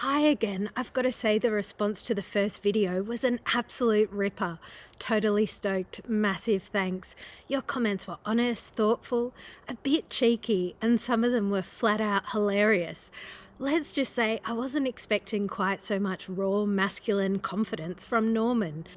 Hi again. I've got to say the response to the first video was an absolute ripper. Totally stoked. Massive thanks. Your comments were honest, thoughtful, a bit cheeky, and some of them were flat out hilarious. Let's just say I wasn't expecting quite so much raw masculine confidence from Norman.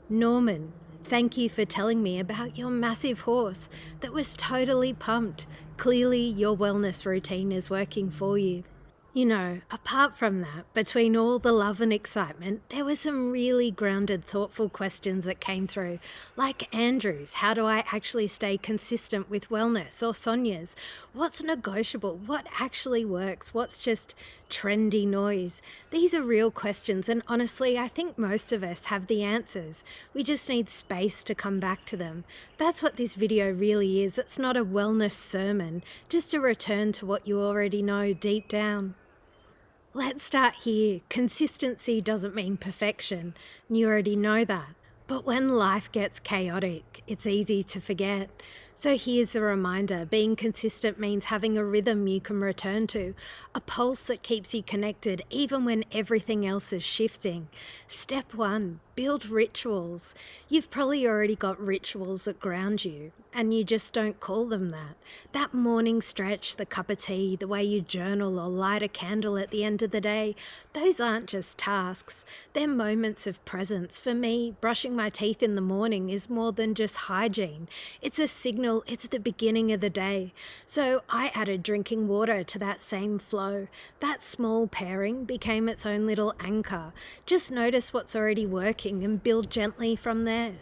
Norman, thank you for telling me about your massive horse that was totally pumped. Clearly, your wellness routine is working for you. Apart from that, between all the love and excitement, there were some really grounded, thoughtful questions that came through. Like Andrew's, how do I actually stay consistent with wellness? Or Sonia's, what's negotiable? What actually works? What's just trendy noise? These are real questions, and honestly, I think most of us have the answers. We just need space to come back to them. That's what this video really is. It's not a wellness sermon, just a return to what you already know deep down. Let's start here. Consistency doesn't mean perfection. You already know that. But when life gets chaotic, it's easy to forget. So here's the reminder. Being consistent means having a rhythm you can return to, a pulse that keeps you connected even when everything else is shifting. Step 1, build rituals. You've probably already got rituals that ground you, and you just don't call them that. That morning stretch, the cup of tea, the way you journal or light a candle at the end of the day, those aren't just tasks. They're moments of presence. For me, brushing my teeth in the morning is more than just hygiene. It's a signal, it's the beginning of the day. So I added drinking water to that same flow. That small pairing became its own little anchor. Just notice what's already working and build gently from there.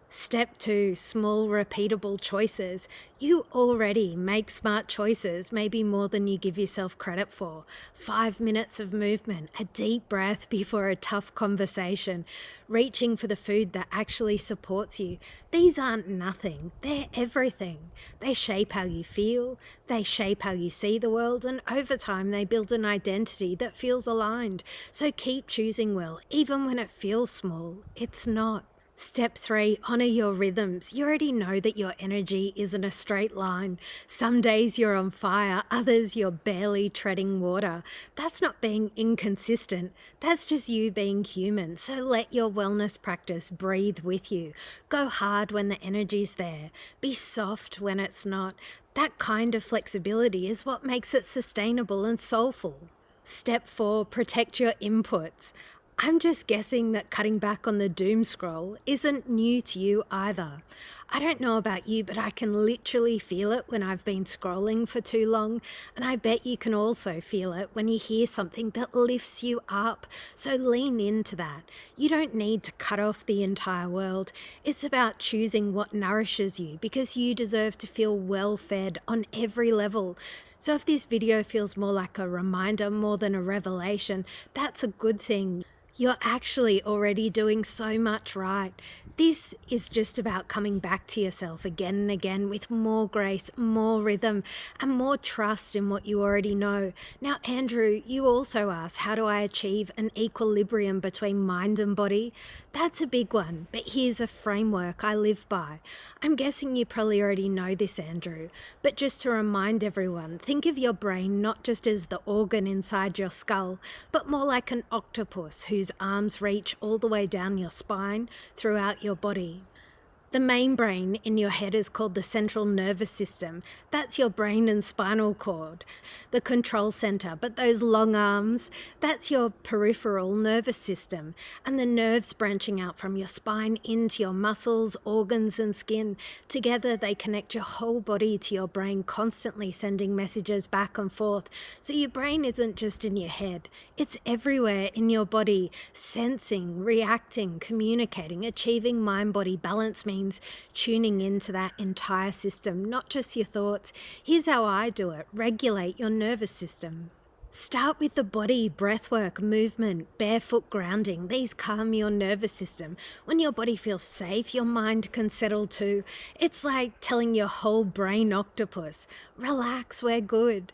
Step 2, small repeatable choices. You already make smart choices, maybe more than you give yourself credit for. 5 minutes of movement, a deep breath before a tough conversation, reaching for the food that actually supports you. These aren't nothing, they're everything. They shape how you feel, they shape how you see the world, and over time they build an identity that feels aligned. So keep choosing well, even when it feels small. It's not. Step 3, honor your rhythms. You already know that your energy isn't a straight line. Some days you're on fire, others you're barely treading water. That's not being inconsistent. That's just you being human. So let your wellness practice breathe with you. Go hard when the energy's there. Be soft when it's not. That kind of flexibility is what makes it sustainable and soulful. Step 4, protect your inputs. I'm just guessing that cutting back on the doom scroll isn't new to you either. I don't know about you, but I can literally feel it when I've been scrolling for too long, and I bet you can also feel it when you hear something that lifts you up. So lean into that. You don't need to cut off the entire world. It's about choosing what nourishes you, because you deserve to feel well fed on every level. So if this video feels more like a reminder more than a revelation, that's a good thing. You're actually already doing so much right. This is just about coming back to yourself again and again with more grace, more rhythm, and more trust in what you already know. Now, Andrew, you also asked, how do I achieve an equilibrium between mind and body? That's a big one, but here's a framework I live by. I'm guessing you probably already know this, Andrew, but just to remind everyone, think of your brain not just as the organ inside your skull, but more like an octopus whose arms reach all the way down your spine throughout your body. The main brain in your head is called the central nervous system. That's your brain and spinal cord, the control center. But those long arms, that's your peripheral nervous system. And the nerves branching out from your spine into your muscles, organs, and skin. Together, they connect your whole body to your brain, constantly sending messages back and forth. So your brain isn't just in your head. It's everywhere in your body, sensing, reacting, communicating, achieving mind-body balance means tuning into that entire system, not just your thoughts. Here's how I do it. Regulate your nervous system. Start with the body, breathwork, movement, barefoot grounding. These calm your nervous system. When your body feels safe, your mind can settle too. It's like telling your whole brain octopus, relax, we're good.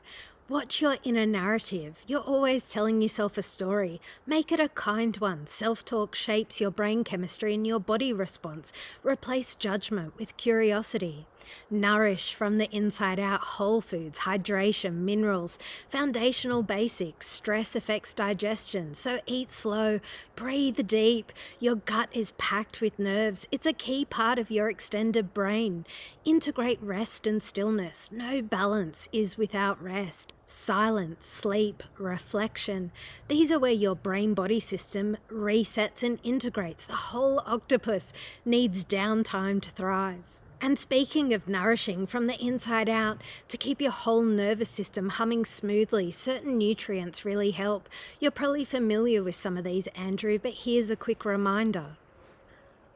Watch your inner narrative. You're always telling yourself a story. Make it a kind one. Self talk shapes your brain chemistry and your body response. Replace judgment with curiosity. Nourish from the inside out: whole foods, hydration, minerals, foundational basics. Stress affects digestion, so eat slow, breathe deep. Your gut is packed with nerves. It's a key part of your extended brain. Integrate rest and stillness. No balance is without rest. Silence, sleep, reflection. These are where your brain body system resets and integrates. The whole octopus needs downtime to thrive. And speaking of nourishing from the inside out, to keep your whole nervous system humming smoothly, certain nutrients really help. You're probably familiar with some of these, Andrew, but here's a quick reminder.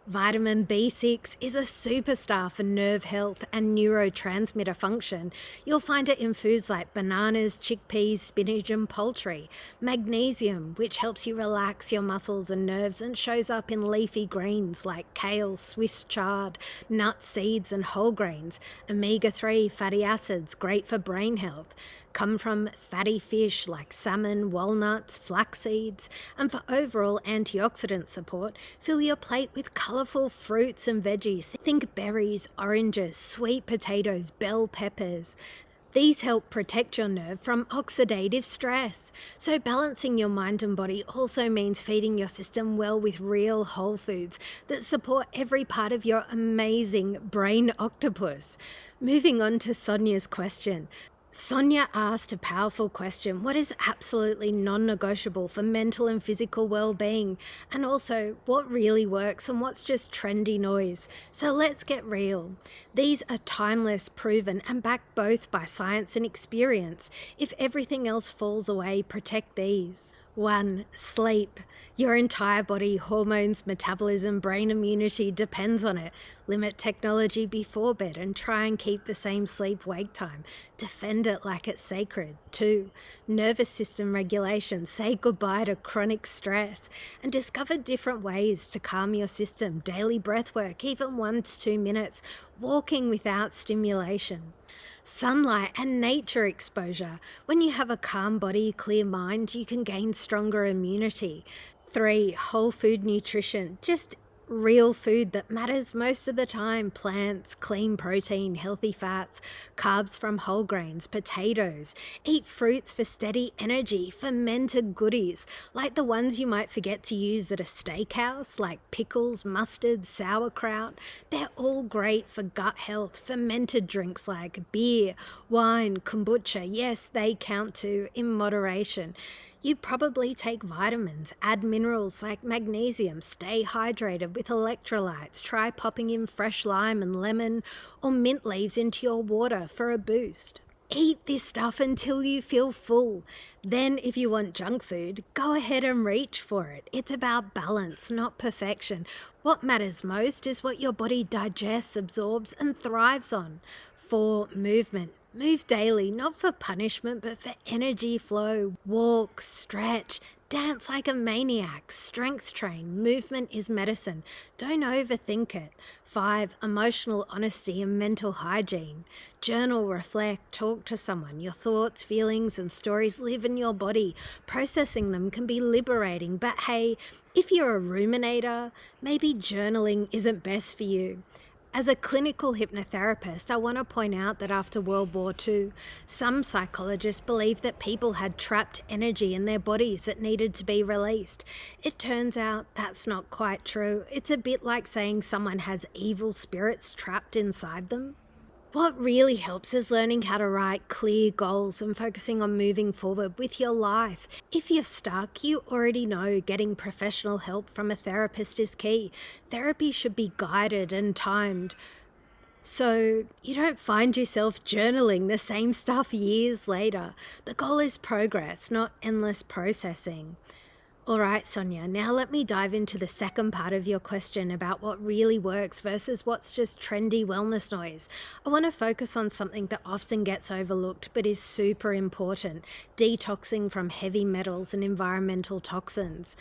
Vitamin B6 is a superstar for nerve health and neurotransmitter function. You'll find it in foods like bananas, chickpeas, spinach, and poultry. Magnesium, which helps you relax your muscles and nerves and shows up in leafy greens like kale, Swiss chard, nuts, seeds, and whole grains. Omega-3 fatty acids, great for brain health, come from fatty fish like salmon, walnuts, flax seeds. And for overall antioxidant support, fill your plate with colourful fruits and veggies. Think berries, oranges, sweet potatoes, bell peppers. These help protect your nerve from oxidative stress. So balancing your mind and body also means feeding your system well with real whole foods that support every part of your amazing brain octopus. Moving on to Sonia's question. Sonia asked a powerful question. What is absolutely non-negotiable for mental and physical well-being? And also, what really works and what's just trendy noise? So let's get real. These are timeless, proven, and backed both by science and experience. If everything else falls away, protect these. 1. Sleep. Your entire body, hormones, metabolism, brain immunity depends on it. Limit technology before bed and try and keep the same sleep-wake time. Defend it like it's sacred. 2. Nervous system regulation. Say goodbye to chronic stress and discover different ways to calm your system. Daily breath work, even 1 to 2 minutes. Walking without stimulation. Sunlight and nature exposure. When you have a calm body, clear mind, you can gain stronger immunity. 3. Whole food nutrition. Just real food that matters most of the time. Plants, clean protein, healthy fats, carbs from whole grains, potatoes. Eat fruits for steady energy. Fermented goodies, like the ones you might forget to use at a steakhouse, like pickles, mustard, sauerkraut. They're all great for gut health. Fermented drinks like beer, wine, kombucha, yes, they count too, in moderation. You probably take vitamins, add minerals like magnesium, stay hydrated with electrolytes, try popping in fresh lime and lemon or mint leaves into your water for a boost. Eat this stuff until you feel full. Then if you want junk food, go ahead and reach for it. It's about balance, not perfection. What matters most is what your body digests, absorbs, and thrives on. 4. Movement. Move daily, not for punishment, but for energy flow. Walk, stretch, dance like a maniac, strength train. Movement is medicine. Don't overthink it. 5. Emotional honesty and mental hygiene. Journal, reflect, talk to someone. Your thoughts, feelings, and stories live in your body. Processing them can be liberating, but hey, if you're a ruminator, maybe journaling isn't best for you. As a clinical hypnotherapist, I want to point out that after World War II, some psychologists believed that people had trapped energy in their bodies that needed to be released. It turns out that's not quite true. It's a bit like saying someone has evil spirits trapped inside them. What really helps is learning how to write clear goals and focusing on moving forward with your life. If you're stuck, you already know getting professional help from a therapist is key. Therapy should be guided and timed, so you don't find yourself journaling the same stuff years later. The goal is progress, not endless processing. All right, Sonia, now let me dive into the second part of your question about what really works versus what's just trendy wellness noise. I want to focus on something that often gets overlooked but is super important: detoxing from heavy metals and environmental toxins.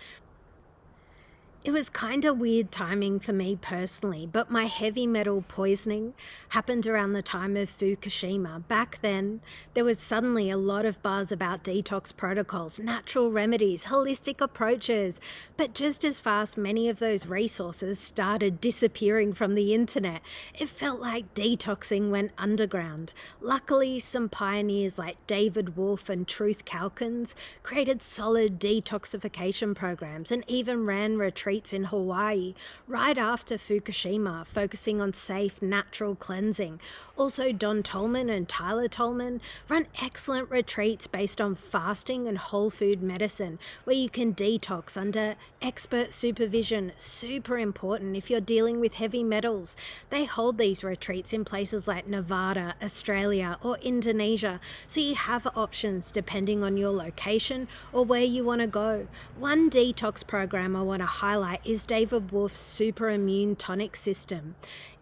It was kind of weird timing for me personally, but my heavy metal poisoning happened around the time of Fukushima. Back then, there was suddenly a lot of buzz about detox protocols, natural remedies, holistic approaches, but just as fast, many of those resources started disappearing from the internet. It felt like detoxing went underground. Luckily, some pioneers like David Wolf and Truth Calkins created solid detoxification programs and even ran retreats in Hawaii right after Fukushima, focusing on safe, natural cleansing. Also, Don Tolman and Tyler Tolman run excellent retreats based on fasting and whole food medicine, where you can detox under expert supervision. Super important if you're dealing with heavy metals. They hold these retreats in places like Nevada, Australia, or Indonesia, so you have options depending on your location or where you want to go. One detox program I want to highlight is David Wolf's Super Immune Tonic System.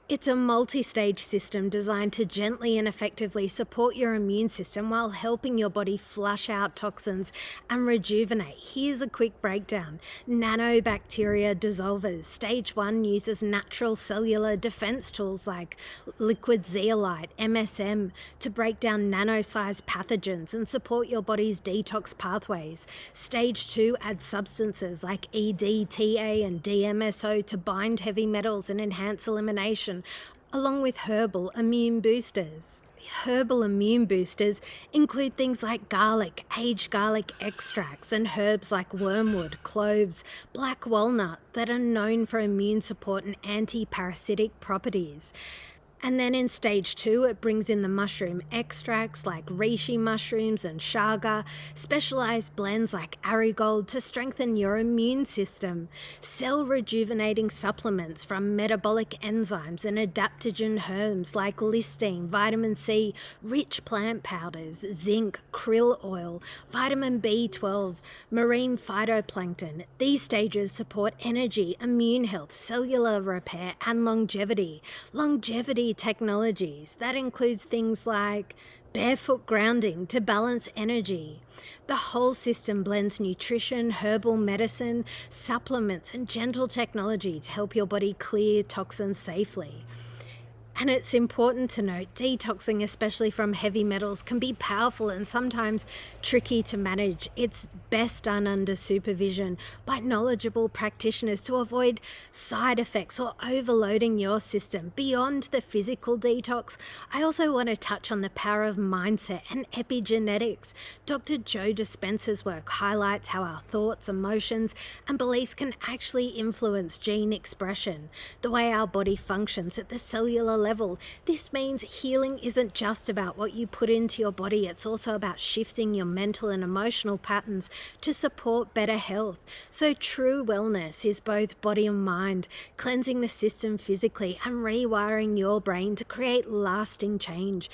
It's a multi-stage system designed to gently and effectively support your immune system while helping your body flush out toxins and rejuvenate. Here's a quick breakdown. Nanobacteria dissolvers. Stage 1 uses natural cellular defense tools like liquid zeolite, MSM, to break down nano-sized pathogens and support your body's detox pathways. Stage 2 adds substances like EDTA and DMSO to bind heavy metals and enhance elimination, along with herbal immune boosters. Herbal immune boosters include things like garlic, aged garlic extracts, and herbs like wormwood, cloves, black walnut that are known for immune support and anti-parasitic properties. And then in stage 2, it brings in the mushroom extracts like reishi mushrooms and chaga, specialized blends like arigold to strengthen your immune system, cell rejuvenating supplements from metabolic enzymes and adaptogen herbs like listine, vitamin C, rich plant powders, zinc, krill oil, vitamin B12, marine phytoplankton. These stages support energy, immune health, cellular repair, and longevity. Longevity technologies. That includes things like barefoot grounding to balance energy. The whole system blends nutrition, herbal medicine, supplements, and gentle technology to help your body clear toxins safely. And it's important to note, detoxing, especially from heavy metals, can be powerful and sometimes tricky to manage. It's best done under supervision by knowledgeable practitioners to avoid side effects or overloading your system. Beyond the physical detox, I also want to touch on the power of mindset and epigenetics. Dr. Joe Dispenza's work highlights how our thoughts, emotions, and beliefs can actually influence gene expression, the way our body functions at the cellular level. This means healing isn't just about what you put into your body, it's also about shifting your mental and emotional patterns to support better health. So true wellness is both body and mind, cleansing the system physically and rewiring your brain to create lasting change.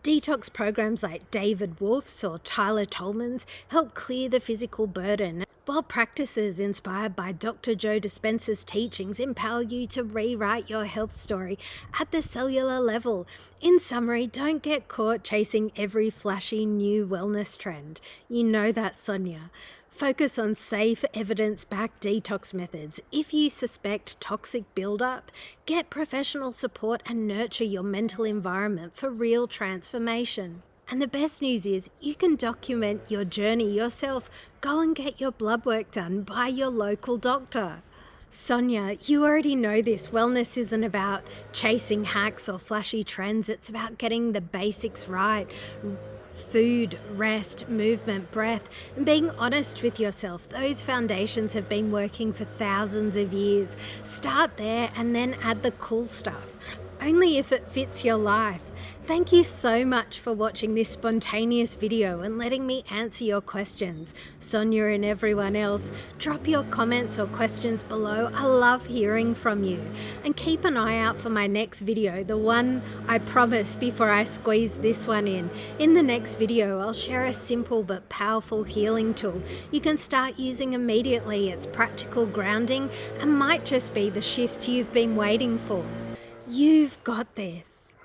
Detox programs like David Wolf's or Tyler Tolman's help clear the physical burden, while practices inspired by Dr. Joe Dispenza's teachings empower you to rewrite your health story at the cellular level. In summary, don't get caught chasing every flashy new wellness trend. You know that, Sonia. Focus on safe, evidence-backed detox methods. If you suspect toxic buildup, get professional support and nurture your mental environment for real transformation. And the best news is you can document your journey yourself. Go and get your blood work done by your local doctor. Sonia, you already know this. Wellness isn't about chasing hacks or flashy trends. It's about getting the basics right. Food, rest, movement, breath, and being honest with yourself. Those foundations have been working for thousands of years. Start there and then add the cool stuff, only if it fits your life. Thank you so much for watching this spontaneous video and letting me answer your questions. Sonia and everyone else, drop your comments or questions below. I love hearing from you. And keep an eye out for my next video, the one I promise before I squeeze this one in. In the next video, I'll share a simple but powerful healing tool you can start using immediately. It's practical grounding and might just be the shift you've been waiting for. You've got this.